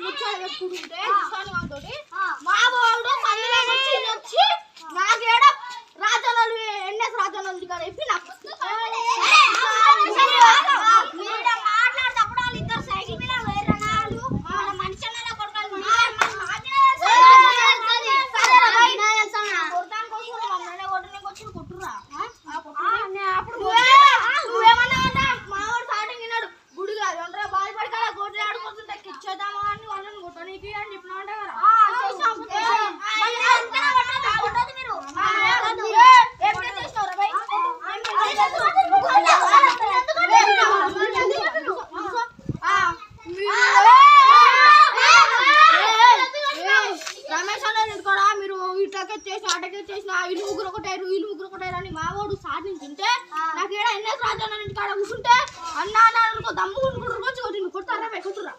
ముచ్చాలు పెట్టుకుంటుంటే మా వాడు వచ్చి నాకేడ రాజనాలు ఎన్ఎస్ రాజనాలు ఇక్కడ చెప్పి నాకు మాట్లాడేటప్పుడు వాళ్ళు ఇద్దరు సైకిల్ మీద వేరే నాలు మనిషి కుట్టురా అప్పుడు నువ్వేమన్నా మావాడు స్టార్టింగ్ విన్నాడు గుడి కాదు ఒంటరి బాధపడి కదా గోడ్లు ఆడుకుంటుంటే కిచ్చేద్దామా అని వాళ్ళని గుట్టనీకి అని చెప్పినా రమేష్ అనేది కూడా మీరు ఇట్లకే చేసి అటకే చేసిన ఇల్లు ముగ్గురు ఒకటారు అని మావాడు సాధించుంటే నాకు ఏడా ఎన్ఎస్ రాజన్న ఇంటి కాడ కూర్చుంటే అన్నా అనుకో దమ్ము వచ్చి కొట్టి కొట్టారా కొట్టురా